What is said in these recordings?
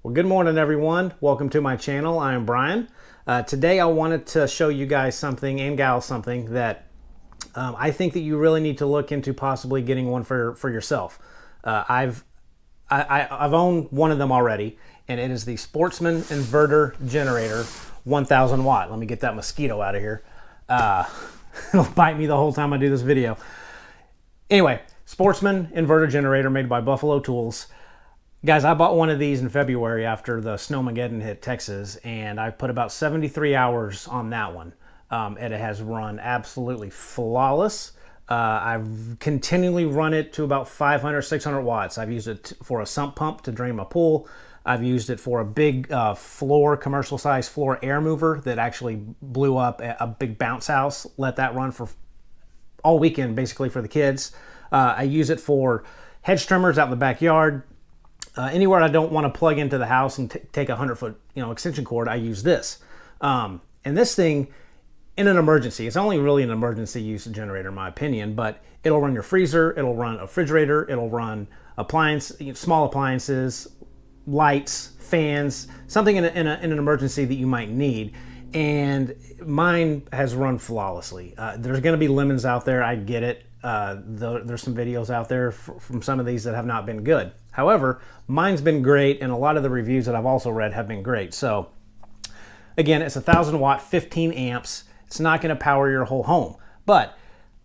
Well, good morning, everyone. Welcome to my channel. I am Brian. Today I wanted to show you guys something and gals something that I think that you really need to look into possibly getting one for yourself. I've owned one of them already, and it is the Sportsman Inverter Generator 1000 watt. Let me get that mosquito out of here. It'll bite me the whole time I do this video. Anyway, Sportsman Inverter Generator made by Buffalo Tools. Guys, I bought one of these in February after the Snowmageddon hit Texas, and I put about 73 hours on that one. And it has run absolutely flawless. I've continually run it to about 500, 600 watts. I've used it for a sump pump to drain my pool. I've used it for a big commercial size floor air mover that actually blew up a big bounce house. Let that run for all weekend, basically, for the kids. I use it for hedge trimmers out in the backyard. Anywhere I don't want to plug into the house and take a 100-foot extension cord, I use this. And this thing, in an emergency, it's only really an emergency use generator in my opinion, but it'll run your freezer, it'll run a refrigerator, it'll run small appliances, lights, fans, something in an emergency that you might need. And mine has run flawlessly. There's going to be lemons out there, I get it. There's some videos out there from some of these that have not been good. However, mine's been great, and a lot of the reviews that I've also read have been great. So again, it's 1000 watt, 15 amps. It's not going to power your whole home, but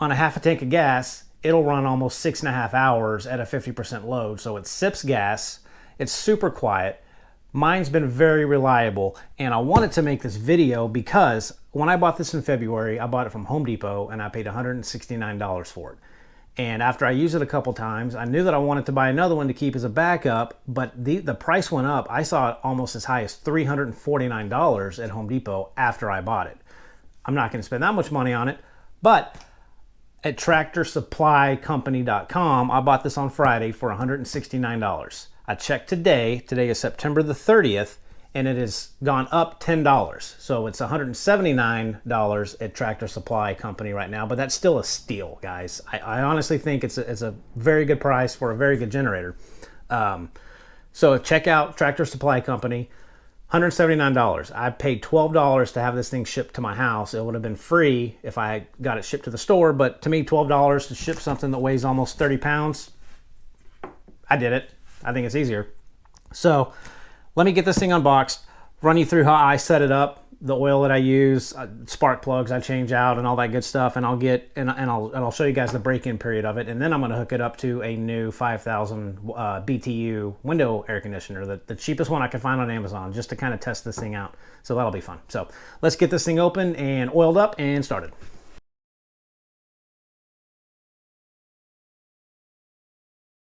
on a half a tank of gas, it'll run almost 6.5 hours at a 50% load. So it sips gas. It's super quiet. Mine's been very reliable, and I wanted to make this video because when I bought this in February, I bought it from Home Depot and I paid $169 for it. And after I used it a couple times, I knew that I wanted to buy another one to keep as a backup, but the price went up. I saw it almost as high as $349 at Home Depot after I bought it. I'm not going to spend that much money on it, but at TractorSupplyCompany.com, I bought this on Friday for $169. I checked today. Today is September the 30th, and it has gone up $10. So it's $179 at Tractor Supply Company right now, but that's still a steal, guys. I honestly think it's a very good price for a very good generator. So check out Tractor Supply Company, $179. I paid $12 to have this thing shipped to my house. It would have been free if I got it shipped to the store, but to me, $12 to ship something that weighs almost 30 pounds, I did it. I think it's easier. So let me get this thing unboxed, run you through how I set it up, the oil that I use, spark plugs I change out, and all that good stuff. And I'll show you guys the break-in period of it. And then I'm going to hook it up to a new 5,000 BTU window air conditioner, the cheapest one I can find on Amazon, just to kind of test this thing out. So that'll be fun. So let's get this thing open and oiled up and started.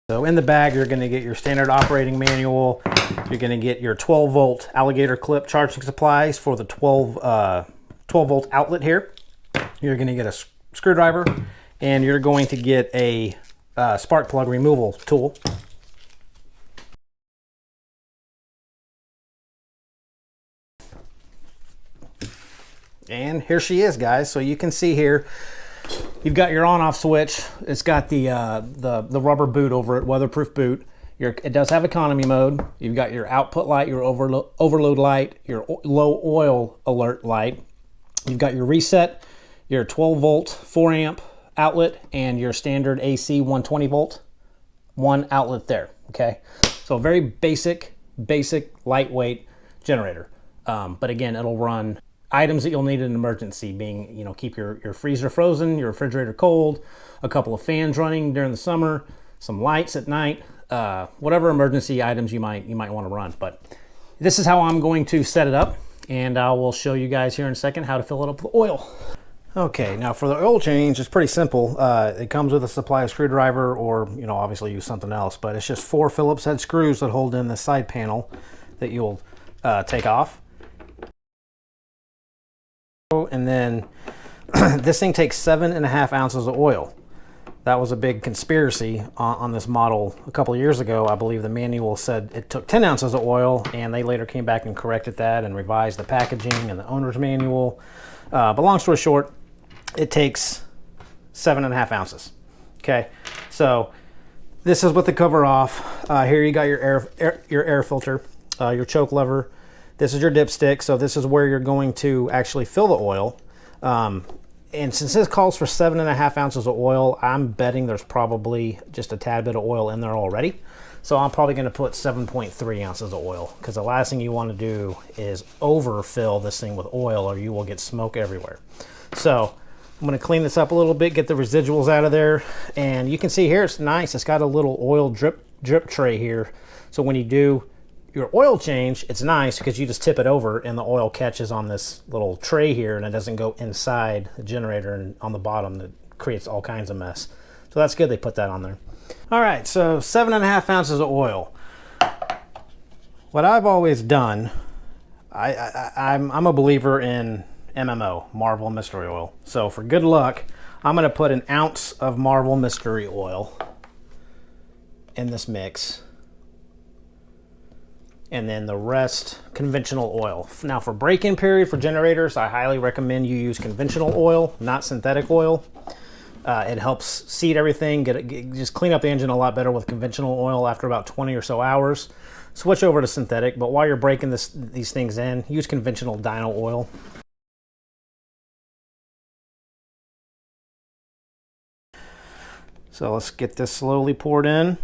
So in the bag, you're going to get your standard operating manual. You're going to get your 12-volt alligator clip charging supplies for the 12-volt outlet here. You're going to get a screwdriver, and you're going to get a spark plug removal tool. And here she is, guys. So you can see here, you've got your on-off switch. It's got the rubber boot over it, weatherproof boot. It does have economy mode. You've got your output light, your overload light, your low oil alert light. You've got your reset, your 12-volt, 4-amp outlet, and your standard AC 120-volt, one outlet there, okay? So very basic, lightweight generator. But again, it'll run items that you'll need in an emergency, being, keep your freezer frozen, your refrigerator cold, a couple of fans running during the summer, some lights at night, whatever emergency items you might want to run. But this is how I'm going to set it up, and I will show you guys here in a second how to fill it up with oil. Okay, now for the oil change, it's pretty simple. It comes with a supply of screwdriver, or obviously use something else, but it's just 4 Phillips head screws that hold in the side panel that you'll take off. And then this thing takes 7.5 ounces of oil. That was a big conspiracy on this model a couple of years ago. I believe the manual said it took 10 ounces of oil, and they later came back and corrected that and revised the packaging and the owner's manual. But long story short, it takes 7.5 ounces. Okay, so this is with the cover off. Here you got your air filter. your choke lever. This is your dipstick, so this is where you're going to actually fill the oil. And since this calls for 7.5 ounces of oil, I'm betting there's probably just a tad bit of oil in there already. So I'm probably going to put 7.3 ounces of oil, because the last thing you want to do is overfill this thing with oil, or you will get smoke everywhere. So I'm going to clean this up a little bit, get the residuals out of there. And you can see here, it's nice. It's got a little oil drip tray here. So when you do your oil change, it's nice because you just tip it over and the oil catches on this little tray here, and it doesn't go inside the generator and on the bottom that creates all kinds of mess. So that's good they put that on there. All right, so 7.5 ounces of oil. What I've always done, I'm a believer in MMO, Marvel Mystery Oil. So for good luck, I'm going to put an ounce of Marvel Mystery Oil in this mix, and then the rest conventional oil. Now for break-in period for generators, I highly recommend you use conventional oil, not synthetic oil. It helps seat everything, just clean up the engine a lot better with conventional oil after about 20 or so hours. Switch over to synthetic, but while you're breaking these things in, use conventional dyno oil. So let's get this slowly poured in.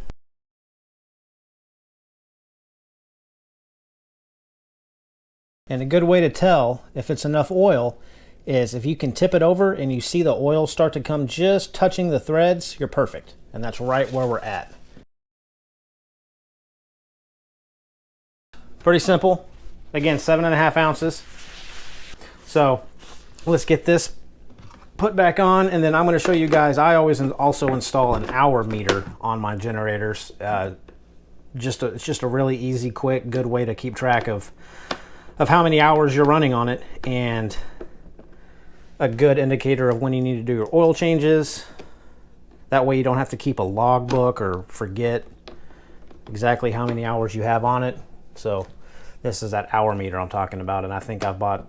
And a good way to tell if it's enough oil is if you can tip it over and you see the oil start to come just touching the threads, you're perfect. And that's right where we're at. Pretty simple. Again, 7.5 ounces. So let's get this put back on, and then I'm going to show you guys, I always also install an hour meter on my generators. It's just a really easy, quick, good way to keep track of how many hours you're running on it, and a good indicator of when you need to do your oil changes. That way you don't have to keep a logbook or forget exactly how many hours you have on it. So this is that hour meter I'm talking about, and I think I've bought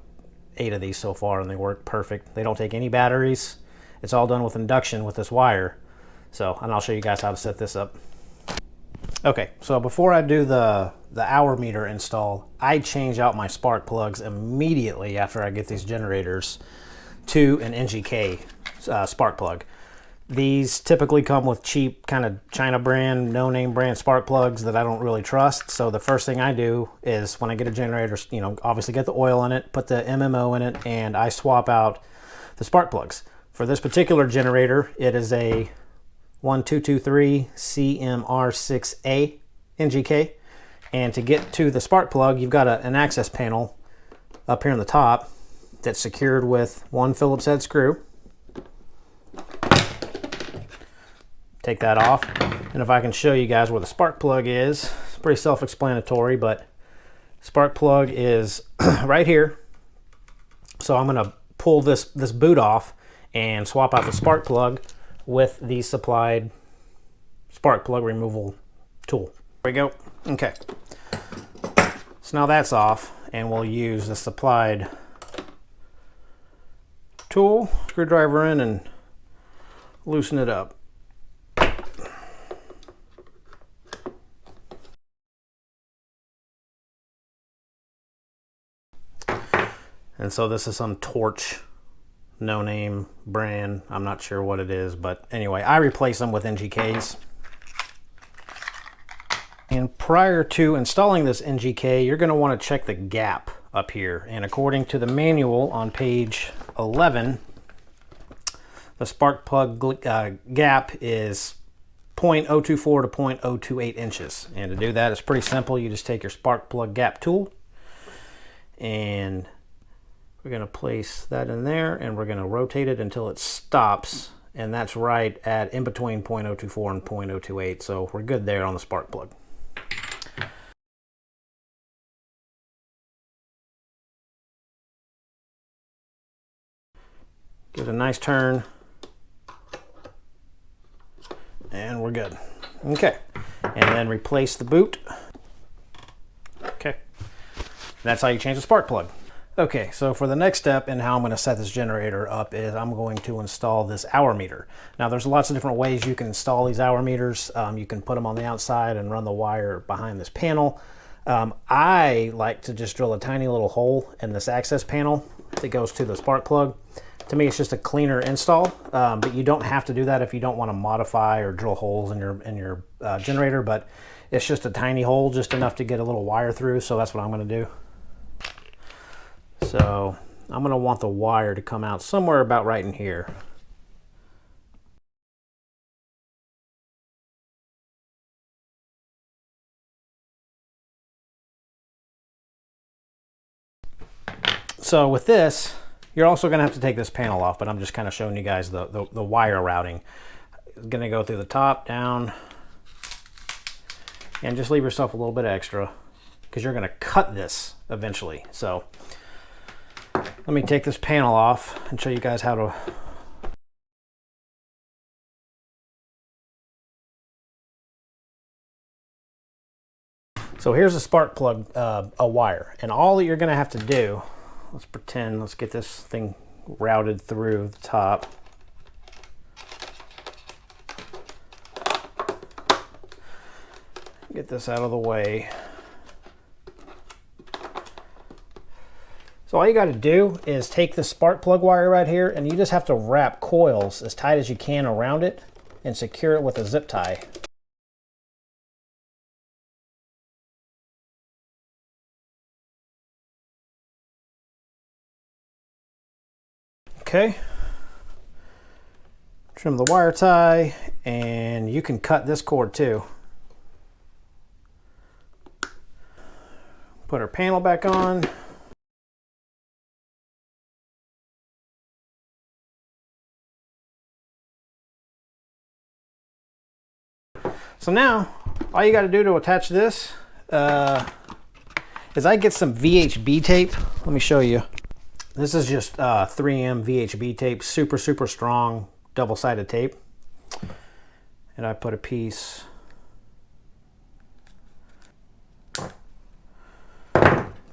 8 of these so far, and they work perfect. They don't take any batteries. It's all done with induction with this wire. So, and I'll show you guys how to set this up. Okay, so before I do the hour meter install, I change out my spark plugs immediately after I get these generators to an NGK spark plug. These typically come with cheap kind of China brand, no-name brand spark plugs that I don't really trust. So the first thing I do is when I get a generator, obviously get the oil in it, put the MMO in it, and I swap out the spark plugs. For this particular generator, it is a 1223 CMR6A NGK. And to get to the spark plug, you've got an access panel up here on the top that's secured with one Phillips head screw. Take that off, and if I can show you guys where the spark plug is, it's pretty self-explanatory, but spark plug is right here. So I'm going to pull this boot off and swap out the spark plug with the supplied spark plug removal tool. There we go. Okay, so now that's off, and we'll use the supplied tool, screwdriver in, and loosen it up. And so this is some Torch no-name brand. I'm not sure what it is, but anyway, I replace them with NGKs. And prior to installing this NGK, you're going to want to check the gap up here. And according to the manual on page 11, the spark plug gap is 0.024 to 0.028 inches. And to do that, it's pretty simple. You just take your spark plug gap tool, and we're going to place that in there, and we're going to rotate it until it stops. And that's right at in between 0.024 and 0.028. So we're good there on the spark plug. Give it a nice turn, and we're good. Okay, and then replace the boot. Okay, that's how you change the spark plug. Okay, so for the next step in how I'm going to set this generator up is I'm going to install this hour meter. Now there's lots of different ways you can install these hour meters. You can put them on the outside and run the wire behind this panel. I like to just drill a tiny little hole in this access panel that goes to the spark plug. To me, it's just a cleaner install, but you don't have to do that if you don't want to modify or drill holes in your generator, but it's just a tiny hole, just enough to get a little wire through, so that's what I'm going to do. So I'm going to want the wire to come out somewhere about right in here. So with this, you're also going to have to take this panel off, but I'm just kind of showing you guys the wire routing. It's going to go through the top, down, and just leave yourself a little bit extra because you're going to cut this eventually. So let me take this panel off and show you guys how to. So here's a spark plug, a wire, and all that you're going to have to do, let's get this thing routed through the top. Get this out of the way. So all you got to do is take the spark plug wire right here, and you just have to wrap coils as tight as you can around it and secure it with a zip tie. Okay, trim the wire tie, and you can cut this cord too. Put our panel back on. So now, all you got to do to attach this is I get some VHB tape. Let me show you. This is just 3M VHB tape, super strong, double-sided tape. And I put a piece, put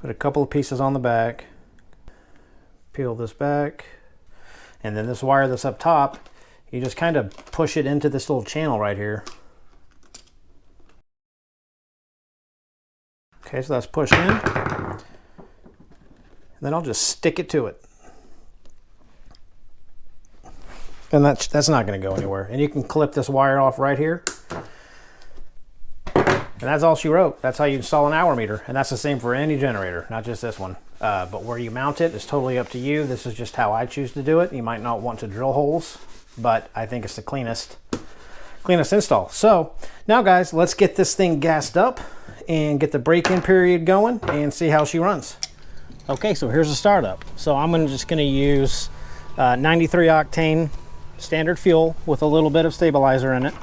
a couple of pieces on the back, peel this back, and then this wire that's up top, you just kind of push it into this little channel right here. Okay, so that's pushed in. Then I'll just stick it to it. And that's not going to go anywhere. And you can clip this wire off right here. And that's all she wrote. That's how you install an hour meter. And that's the same for any generator, not just this one. But where you mount it is totally up to you. This is just how I choose to do it. You might not want to drill holes, but I think it's the cleanest install. So now guys, let's get this thing gassed up and get the break-in period going and see how she runs. Okay, so here's the startup. So I'm just going to use 93 octane standard fuel with a little bit of stabilizer in it.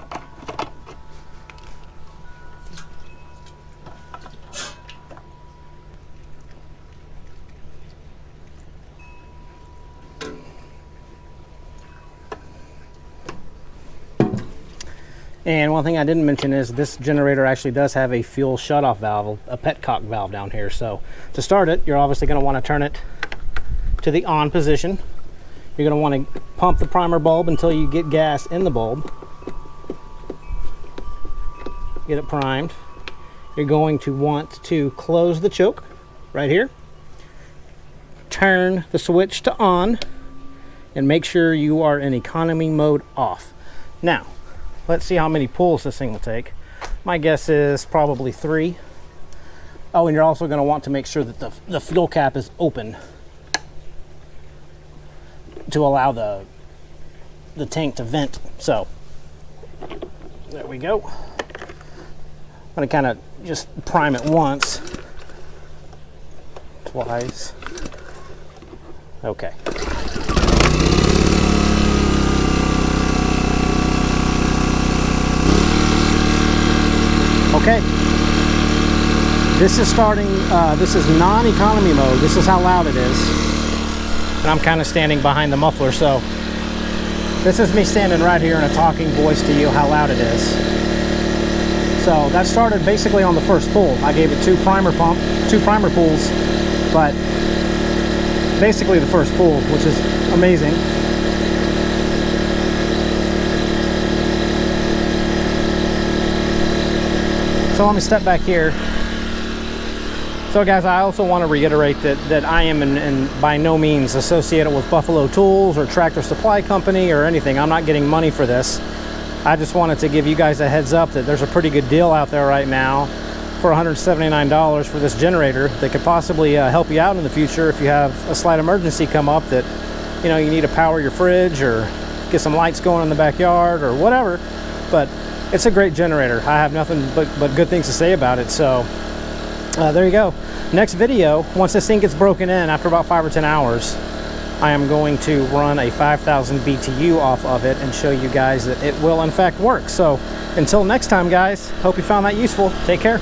And one thing I didn't mention is this generator actually does have a fuel shutoff valve, a petcock valve down here. So to start it, you're obviously going to want to turn it to the on position. You're going to want to pump the primer bulb until you get gas in the bulb. Get it primed. You're going to want to close the choke right here. Turn the switch to on and make sure you are in economy mode off. Now, let's see how many pulls this thing will take. My guess is probably 3. Oh, and you're also going to want to make sure that the fuel cap is open to allow the tank to vent. So, there we go. I'm going to kind of just prime it once, twice. Okay. Okay, this is starting, this is non-economy mode. This is how loud it is. And I'm kind of standing behind the muffler, so this is me standing right here in a talking voice to you how loud it is. So that started basically on the first pull. I gave it 2 primer pulls, but basically the first pull, which is amazing. So let me step back here So guys, I also want to reiterate that I am by no means associated with Buffalo Tools or Tractor Supply Company or anything. I'm not getting money for this. I just wanted to give you guys a heads up that there's a pretty good deal out there right now for $179 for this generator that could possibly help you out in the future if you have a slight emergency come up that, you know, you need to power your fridge or get some lights going in the backyard or whatever. But it's a great generator. I have nothing but good things to say about it. So there you go. Next video, once this thing gets broken in after about 5 or 10 hours, I am going to run a 5,000 BTU off of it and show you guys that it will in fact work. So until next time, guys, hope you found that useful. Take care.